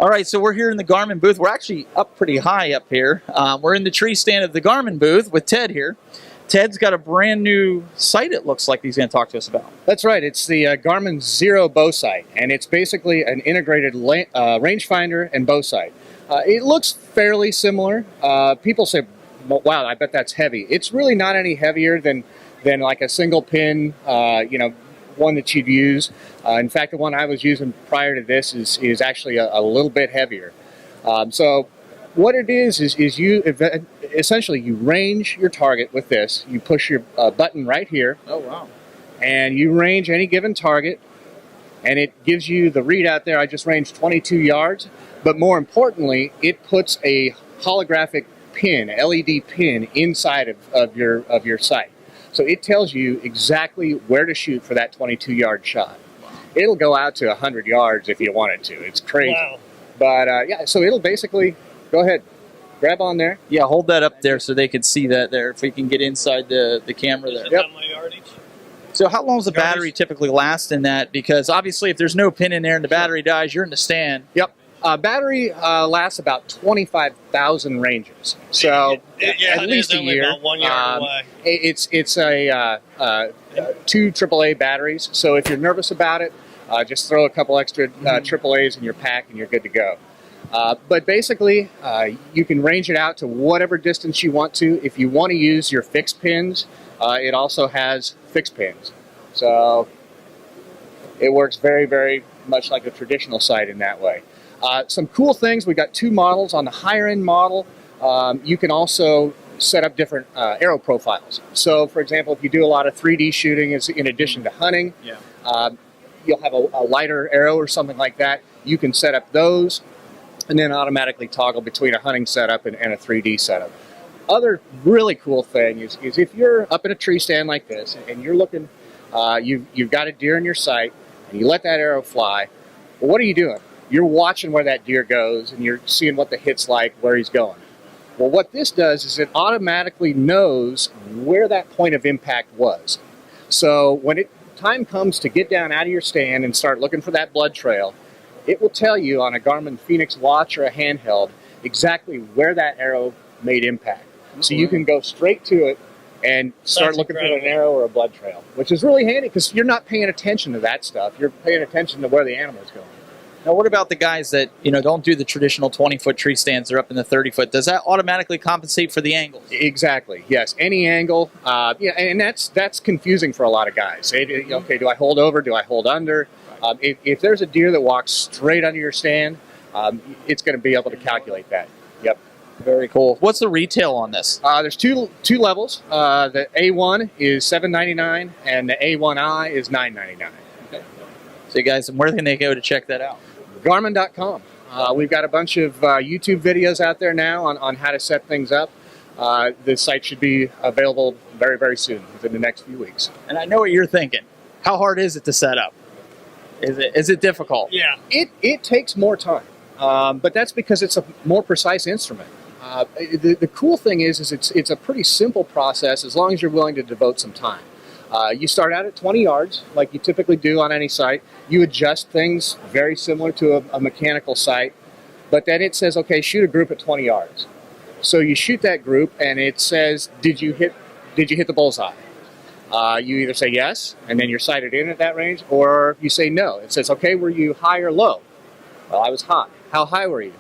All right, so we're here in the Garmin booth. We're actually up pretty high up here. We're in the tree stand of the Garmin booth with Ted here. Ted's got a brand new sight it looks like he's going to talk to us about. That's right. It's the Garmin Zero bow sight, and it's basically an integrated rangefinder and bow sight. It looks fairly similar. People say, wow, I bet that's heavy. It's really not any heavier than like a single pin, one that you'd use. In fact, the one I was using prior to this is actually a little bit heavier. So what it is you essentially you range your target with this. You push your button right here. Oh, wow. And you range any given target, and it gives you the readout there. I just ranged 22 yards, but more importantly, it puts a holographic pin, LED pin, inside of your sight. So it tells you exactly where to shoot for that 22-yard shot. It'll go out to 100 yards if you want it to. It's crazy. Wow. But yeah, so it'll basically, go ahead, grab on there. Yeah, hold that up there so they can see that there, if we can get inside the camera there. Yep. My yardage. So how long does the battery typically last in that? Because obviously if there's no pin in there and the battery dies, you're in the stand. Yep. Battery lasts about 25,000 ranges. So at least a year. About 1 yard away. It's a 2 AAA batteries. So if you're nervous about it, just throw a couple extra AAAs in your pack and you're good to go. But basically, you can range it out to whatever distance you want to. If you want to use your fixed pins, it also has fixed pins. So it works very, very much like a traditional sight in that way. Some cool things, we got 2 models. On the higher end model, you can also set up different arrow profiles. So for example, if you do a lot of 3D shooting in addition to hunting, you'll have a lighter arrow or something like that. You can set up those and then automatically toggle between a hunting setup and a 3D setup. Other really cool thing is if you're up in a tree stand like this and you're looking, you've got a deer in your sight and you let that arrow fly, well, what are you doing? You're watching where that deer goes and you're seeing what the hit's like, where he's going. Well, what this does is it automatically knows where that point of impact was. So when time comes to get down out of your stand and start looking for that blood trail, it will tell you on a Garmin Fenix watch or a handheld exactly where that arrow made impact. So you can go straight to it and start looking for an arrow or a blood trail, which is really handy because you're not paying attention to that stuff. You're paying attention to where the animal's going. Now, what about the guys that don't do the traditional 20-foot tree stands? They're up in the 30-foot. Does that automatically compensate for the angles? Exactly. Yes, any angle. And that's confusing for a lot of guys. Okay, do I hold over? Do I hold under? If there's a deer that walks straight under your stand, it's going to be able to calculate that. Yep. Very cool. What's the retail on this? There's two levels. The A1 is $799 and the A1I is $999. Okay. So, guys, where can they go to check that out? Garmin.com. We've got a bunch of YouTube videos out there now on how to set things up. The site should be available very, very soon, within the next few weeks. And I know what you're thinking. How hard is it to set up? Is it difficult? Yeah. It takes more time, but that's because it's a more precise instrument. The cool thing is it's a pretty simple process as long as you're willing to devote some time. You start out at 20 yards, like you typically do on any sight. You adjust things very similar to a mechanical sight, but then it says, okay, shoot a group at 20 yards. So you shoot that group, and it says, did you hit the bullseye? You either say yes, and then you're sighted in at that range, or you say no. It says, okay, were you high or low? Well, I was high. How high were you?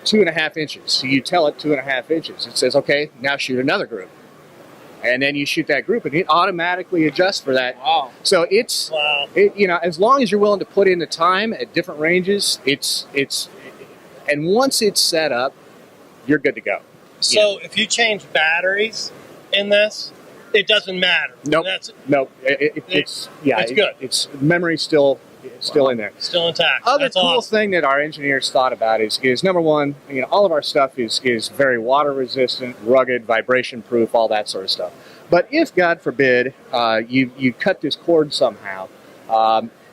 2.5 inches. So you tell it 2.5 inches. It says, okay, now shoot another group. And then you shoot that group, and it automatically adjusts for that. Wow. So it's, as long as you're willing to put in the time at different ranges, and once it's set up, you're good to go. So if you change batteries in this, it doesn't matter. Nope. Nope. It's good. It's memory still in there. Still intact. Other cool thing that our engineers thought about is number one, all of our stuff is very water resistant, rugged, vibration proof, all that sort of stuff. But if, God forbid, you cut this cord somehow,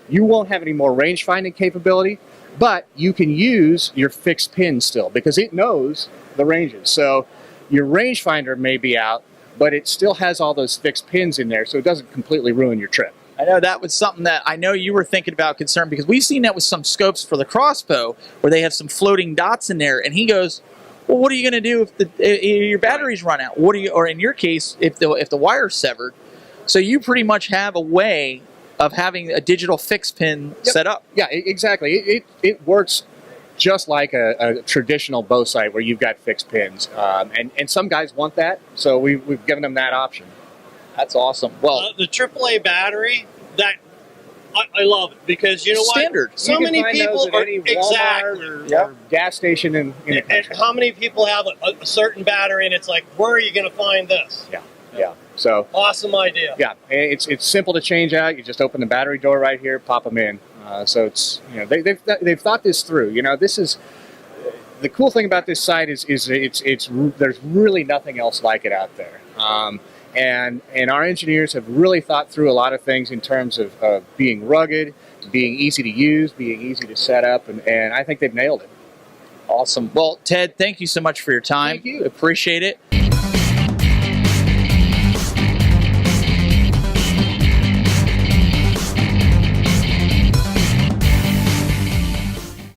you won't have any more range finding capability, but you can use your fixed pin still because it knows the ranges. So your rangefinder may be out, but it still has all those fixed pins in there, so it doesn't completely ruin your trip. I know that was something that I know you were thinking about concern, because we've seen that with some scopes for the crossbow where they have some floating dots in there, and he goes, well, what are you going to do if your batteries run out? What do you, or in your case, if the wire's severed? So you pretty much have a way of having a digital fix pin set up. Yeah, exactly. It works just like a traditional bow sight where you've got fixed pins, and some guys want that, so we've given them that option. That's awesome. Well, the AAA battery, that I love it, because you know what? Standard. So You can many find people those at are any Walmart exactly. or gas station in the And country. how many people have a certain battery, and it's like, where are you going to find this? Yeah. So Awesome idea. yeah, it's simple to change out. You just open the battery door right here, pop them in. So it's, you know, they've thought this through. You know, this is the cool thing about this sight is there's really nothing else like it out there. And our engineers have really thought through a lot of things in terms of being rugged, being easy to use, being easy to set up, and I think they've nailed it. awesome. Well, Ted, thank you so much for your time. Thank you. Appreciate it.